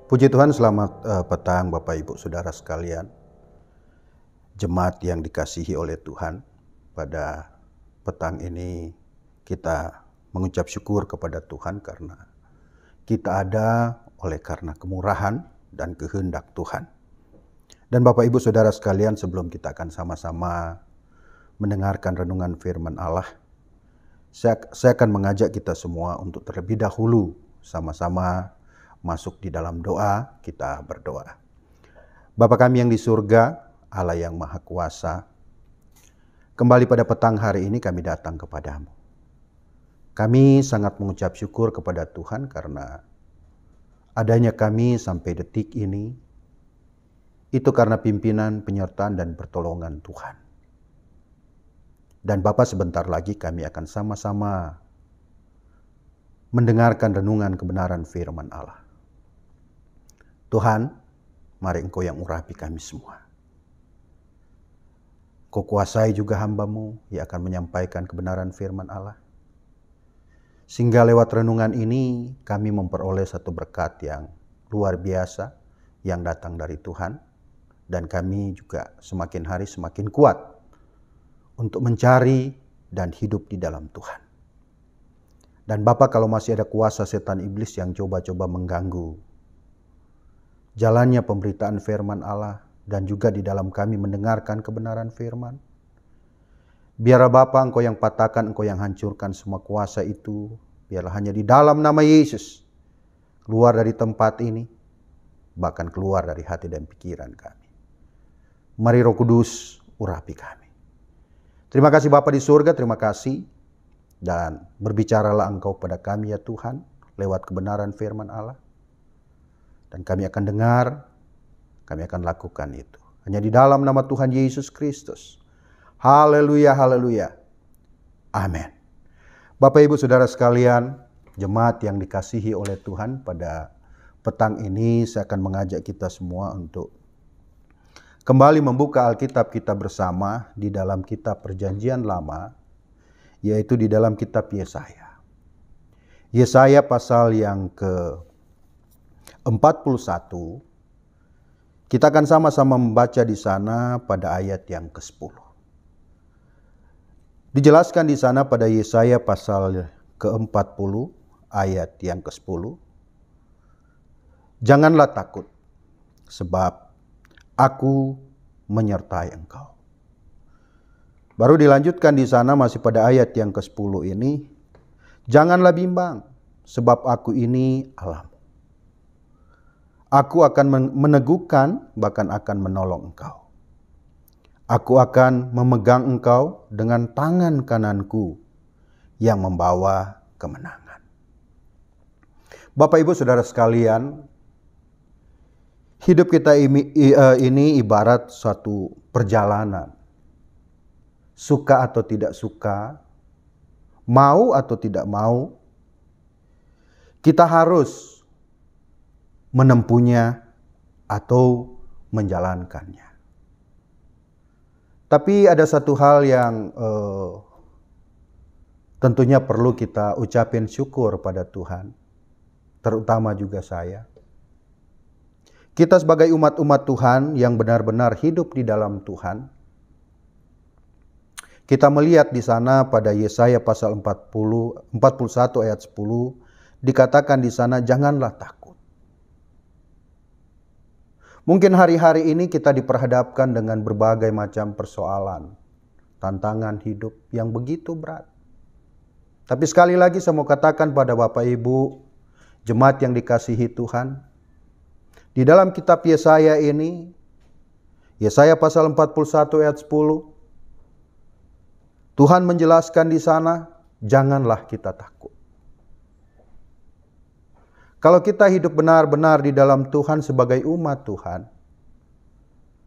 Puji Tuhan, selamat petang Bapak Ibu Saudara sekalian. Jemaat yang dikasihi oleh Tuhan, pada petang ini kita mengucap syukur kepada Tuhan karena kita ada oleh karena kemurahan dan kehendak Tuhan. Dan Bapak Ibu Saudara sekalian, sebelum kita akan sama-sama mendengarkan renungan firman Allah, saya akan mengajak kita semua untuk terlebih dahulu sama-sama masuk di dalam doa. Kita berdoa. Bapa kami yang di surga, Allah yang Maha Kuasa, kembali pada petang hari ini kami datang kepadamu. Kami sangat mengucap syukur kepada Tuhan karena adanya kami sampai detik ini, itu karena pimpinan, penyertaan, dan pertolongan Tuhan. Dan Bapa, sebentar lagi kami akan sama-sama mendengarkan renungan kebenaran firman Allah. Tuhan, mari Engkau yang urapi kami semua. Kau kuasai juga hamba-Mu yang akan menyampaikan kebenaran firman Allah. Sehingga lewat renungan ini kami memperoleh satu berkat yang luar biasa yang datang dari Tuhan. Dan kami juga semakin hari semakin kuat untuk mencari dan hidup di dalam Tuhan. Dan Bapa, kalau masih ada kuasa setan iblis yang coba-coba mengganggu jalannya pemberitaan firman Allah dan juga di dalam kami mendengarkan kebenaran firman, biarlah Bapa, Engkau yang patahkan, Engkau yang hancurkan semua kuasa itu. Biarlah hanya di dalam nama Yesus keluar dari tempat ini, bahkan keluar dari hati dan pikiran kami. Mari Roh Kudus urapi kami. Terima kasih Bapa di surga, terima kasih. Dan berbicaralah Engkau pada kami ya Tuhan lewat kebenaran firman Allah. Dan kami akan dengar, kami akan lakukan itu. Hanya di dalam nama Tuhan Yesus Kristus. Haleluya, haleluya. Amin. Bapak Ibu Saudara sekalian, jemaat yang dikasihi oleh Tuhan, pada petang ini saya akan mengajak kita semua untuk kembali membuka Alkitab kita bersama di dalam kitab Perjanjian Lama, yaitu di dalam kitab Yesaya. Yesaya pasal yang ke-41. Kita akan sama-sama membaca di sana pada ayat yang ke-10. Dijelaskan di sana pada Yesaya pasal ke-40 ayat yang ke-10. Janganlah takut, sebab Aku menyertai engkau. Baru dilanjutkan di sana masih pada ayat yang ke-10 ini. Janganlah bimbang, sebab Aku ini Allahmu. Aku akan meneguhkan, bahkan akan menolong engkau. Aku akan memegang engkau dengan tangan kananku yang membawa kemenangan. Bapak Ibu Saudara sekalian, hidup kita ini ibarat suatu perjalanan. Suka atau tidak suka, mau atau tidak mau, kita harus menempuhnya atau menjalankannya. Tapi ada satu hal yang tentunya perlu kita ucapin syukur pada Tuhan, terutama juga saya. Kita sebagai umat-umat Tuhan yang benar-benar hidup di dalam Tuhan, kita melihat di sana pada Yesaya pasal 41 ayat 10, dikatakan di sana, janganlah takut. Mungkin hari-hari ini kita diperhadapkan dengan berbagai macam persoalan, tantangan hidup yang begitu berat. Tapi sekali lagi saya mau katakan pada Bapak Ibu, jemaat yang dikasihi Tuhan, di dalam kitab Yesaya ini, Yesaya pasal 41 ayat 10, Tuhan menjelaskan di sana, janganlah kita takut. Kalau kita hidup benar-benar di dalam Tuhan sebagai umat Tuhan,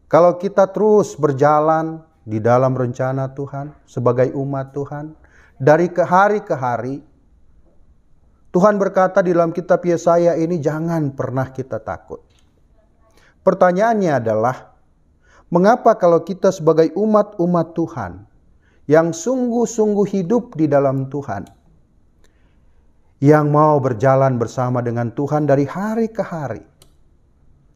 kalau kita terus berjalan di dalam rencana Tuhan sebagai umat Tuhan, dari hari ke hari, Tuhan berkata di dalam kitab Yesaya ini, jangan pernah kita takut. Pertanyaannya adalah, mengapa kalau kita sebagai umat-umat Tuhan yang sungguh-sungguh hidup di dalam Tuhan, yang mau berjalan bersama dengan Tuhan dari hari ke hari,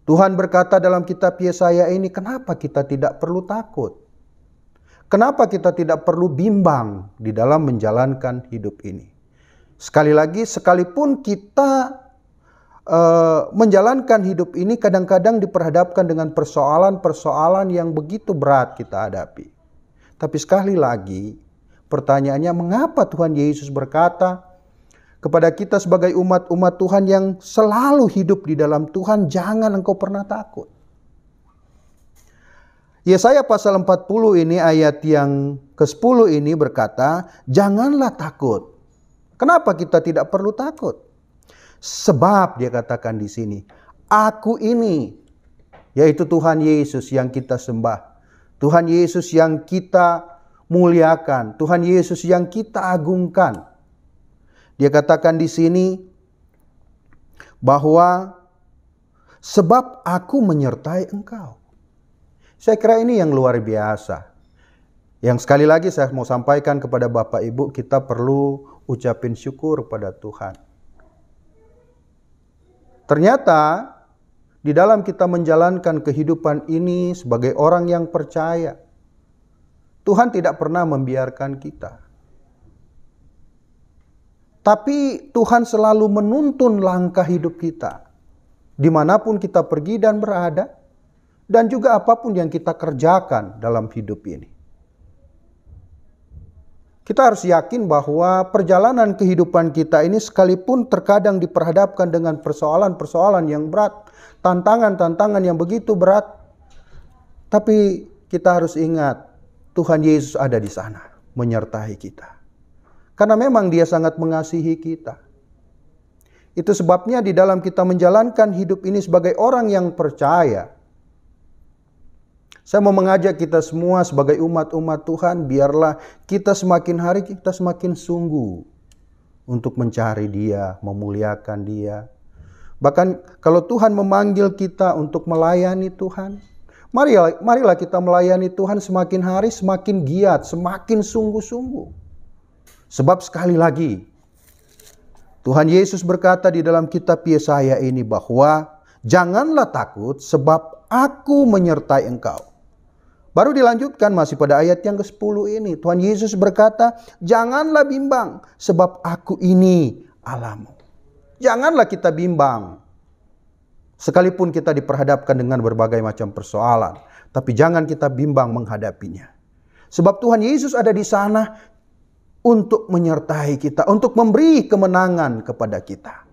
Tuhan berkata dalam kitab Yesaya ini, kenapa kita tidak perlu takut? Kenapa kita tidak perlu bimbang di dalam menjalankan hidup ini? Sekali lagi, sekalipun kita menjalankan hidup ini kadang-kadang diperhadapkan dengan persoalan-persoalan yang begitu berat kita hadapi. Tapi sekali lagi, pertanyaannya, mengapa Tuhan Yesus berkata kepada kita sebagai umat-umat Tuhan yang selalu hidup di dalam Tuhan, jangan engkau pernah takut. Yesaya pasal 40 ini ayat yang ke-10 ini berkata, janganlah takut. Kenapa kita tidak perlu takut? Sebab dia katakan di sini, aku ini, yaitu Tuhan Yesus yang kita sembah. Tuhan Yesus yang kita muliakan. Tuhan Yesus yang kita agungkan. Dia katakan di sini bahwa sebab aku menyertai engkau. Saya kira ini yang luar biasa. Yang sekali lagi saya mau sampaikan kepada Bapak Ibu, kita perlu ucapin syukur pada Tuhan. Ternyata di dalam kita menjalankan kehidupan ini sebagai orang yang percaya, Tuhan tidak pernah membiarkan kita. Tapi Tuhan selalu menuntun langkah hidup kita. Dimanapun kita pergi dan berada. Dan juga apapun yang kita kerjakan dalam hidup ini. Kita harus yakin bahwa perjalanan kehidupan kita ini sekalipun terkadang diperhadapkan dengan persoalan-persoalan yang berat. Tantangan-tantangan yang begitu berat. Tapi kita harus ingat, Tuhan Yesus ada di sana menyertai kita. Karena memang Dia sangat mengasihi kita. Itu sebabnya di dalam kita menjalankan hidup ini sebagai orang yang percaya, saya mau mengajak kita semua sebagai umat-umat Tuhan, biarlah kita semakin hari kita semakin sungguh untuk mencari Dia, memuliakan Dia. Bahkan kalau Tuhan memanggil kita untuk melayani Tuhan, marilah kita melayani Tuhan semakin hari semakin giat, semakin sungguh-sungguh. Sebab sekali lagi, Tuhan Yesus berkata di dalam kitab Yesaya ini bahwa janganlah takut sebab aku menyertai engkau. Baru dilanjutkan masih pada ayat yang ke-10 ini. Tuhan Yesus berkata, janganlah bimbang sebab aku ini Allahmu. Janganlah kita bimbang. Sekalipun kita diperhadapkan dengan berbagai macam persoalan. Tapi jangan kita bimbang menghadapinya. Sebab Tuhan Yesus ada di sana untuk menyertai kita, untuk memberi kemenangan kepada kita.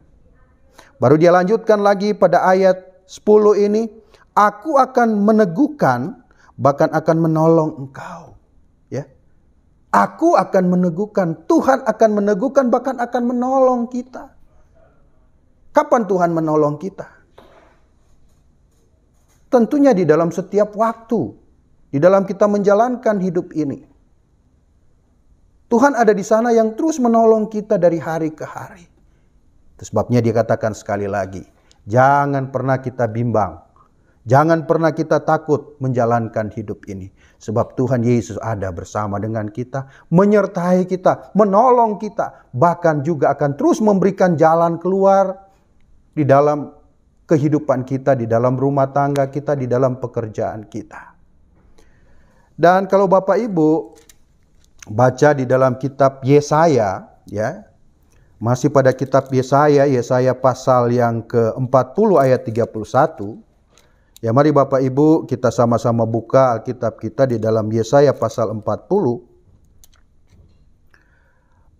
Baru dia lanjutkan lagi pada ayat 10 ini, aku akan meneguhkan, bahkan akan menolong engkau. Ya, aku akan meneguhkan, Tuhan akan meneguhkan, bahkan akan menolong kita. Kapan Tuhan menolong kita? Tentunya di dalam setiap waktu, di dalam kita menjalankan hidup ini. Tuhan ada di sana yang terus menolong kita dari hari ke hari. Itu sebabnya dia katakan sekali lagi, jangan pernah kita bimbang. Jangan pernah kita takut menjalankan hidup ini. Sebab Tuhan Yesus ada bersama dengan kita, menyertai kita, menolong kita. Bahkan juga akan terus memberikan jalan keluar di dalam kehidupan kita, di dalam rumah tangga kita, di dalam pekerjaan kita. Dan kalau Bapak Ibu baca di dalam kitab Yesaya, ya, masih pada kitab Yesaya, Yesaya pasal yang ke-40 ayat 31. Ya, mari Bapak Ibu kita sama-sama buka Alkitab kita di dalam Yesaya pasal 40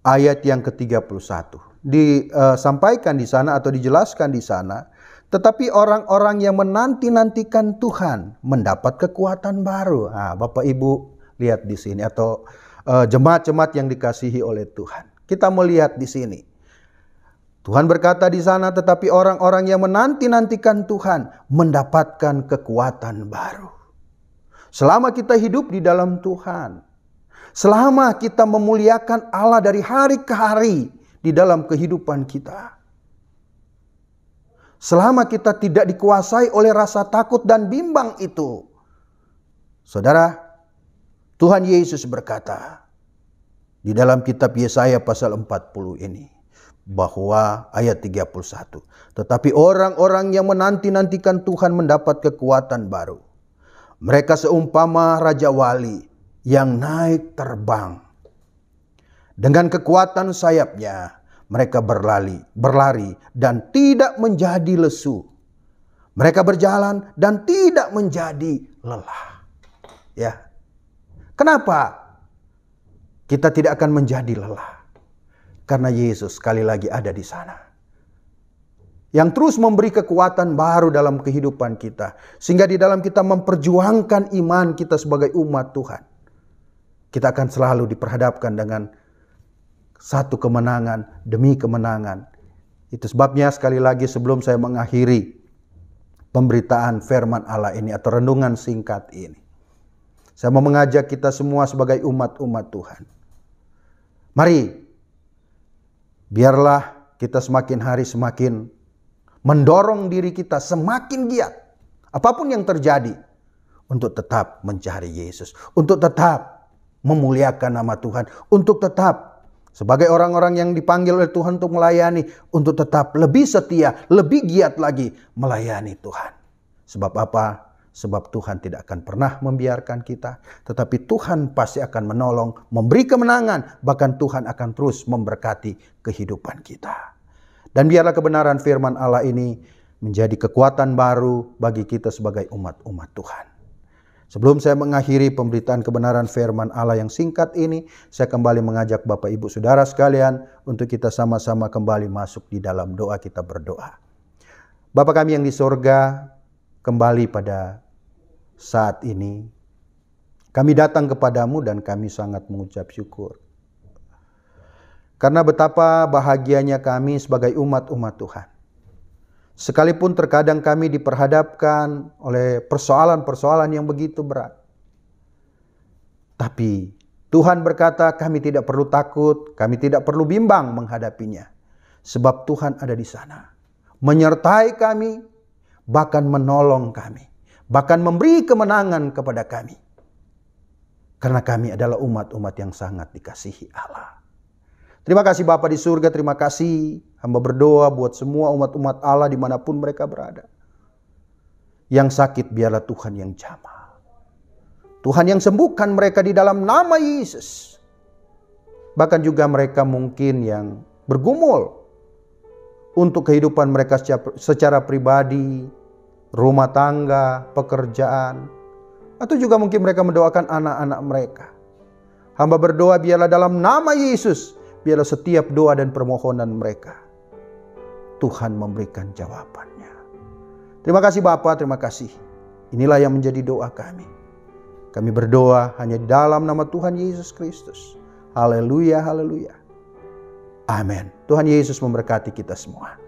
ayat yang ke-31. Disampaikan di sana atau dijelaskan di sana, tetapi orang-orang yang menanti-nantikan Tuhan mendapat kekuatan baru. Nah, Bapak Ibu lihat di sini, atau jemaat-jemaat yang dikasihi oleh Tuhan. Kita melihat di sini. Tuhan berkata di sana, tetapi orang-orang yang menanti-nantikan Tuhan mendapatkan kekuatan baru. Selama kita hidup di dalam Tuhan, selama kita memuliakan Allah dari hari ke hari di dalam kehidupan kita, selama kita tidak dikuasai oleh rasa takut dan bimbang itu, saudara, Tuhan Yesus berkata di dalam kitab Yesaya pasal 40 ini, bahwa ayat 31. Tetapi orang-orang yang menanti-nantikan Tuhan mendapat kekuatan baru. Mereka seumpama Raja Wali yang naik terbang. Dengan kekuatan sayapnya mereka berlari dan tidak menjadi lesu. Mereka berjalan dan tidak menjadi lelah. Ya. Kenapa kita tidak akan menjadi lelah? Karena Yesus sekali lagi ada di sana. Yang terus memberi kekuatan baru dalam kehidupan kita. Sehingga di dalam kita memperjuangkan iman kita sebagai umat Tuhan. Kita akan selalu diperhadapkan dengan satu kemenangan demi kemenangan. Itu sebabnya sekali lagi sebelum saya mengakhiri pemberitaan firman Allah ini atau renungan singkat ini, saya mau mengajak kita semua sebagai umat-umat Tuhan. Mari, biarlah kita semakin hari semakin mendorong diri kita semakin giat. Apapun yang terjadi, untuk tetap mencari Yesus. Untuk tetap memuliakan nama Tuhan. Untuk tetap sebagai orang-orang yang dipanggil oleh Tuhan untuk melayani. Untuk tetap lebih setia, lebih giat lagi melayani Tuhan. Sebab apa? Sebab Tuhan tidak akan pernah membiarkan kita. Tetapi Tuhan pasti akan menolong, memberi kemenangan. Bahkan Tuhan akan terus memberkati kehidupan kita. Dan biarlah kebenaran firman Allah ini menjadi kekuatan baru bagi kita sebagai umat-umat Tuhan. Sebelum saya mengakhiri pemberitaan kebenaran firman Allah yang singkat ini, saya kembali mengajak Bapak Ibu Saudara sekalian untuk kita sama-sama kembali masuk di dalam doa. Kita berdoa. Bapa kami yang di sorga, kembali pada saat ini kami datang kepadamu dan kami sangat mengucap syukur. Karena betapa bahagianya kami sebagai umat-umat Tuhan. Sekalipun terkadang kami diperhadapkan oleh persoalan-persoalan yang begitu berat. Tapi Tuhan berkata kami tidak perlu takut, kami tidak perlu bimbang menghadapinya. Sebab Tuhan ada di sana. Menyertai kami, bahkan menolong kami. Bahkan memberi kemenangan kepada kami. Karena kami adalah umat-umat yang sangat dikasihi Allah. Terima kasih Bapa di surga, terima kasih. Hamba berdoa buat semua umat-umat Allah dimanapun mereka berada. Yang sakit biarlah Tuhan yang jamah. Tuhan yang sembuhkan mereka di dalam nama Yesus. Bahkan juga mereka mungkin yang bergumul untuk kehidupan mereka secara pribadi, rumah tangga, pekerjaan. Atau juga mungkin mereka mendoakan anak-anak mereka. Hamba berdoa biarlah dalam nama Yesus, biarlah setiap doa dan permohonan mereka, Tuhan memberikan jawabannya. Terima kasih Bapa, terima kasih. Inilah yang menjadi doa kami. Kami berdoa hanya di dalam nama Tuhan Yesus Kristus. Haleluya, haleluya. Amin. Tuhan Yesus memberkati kita semua.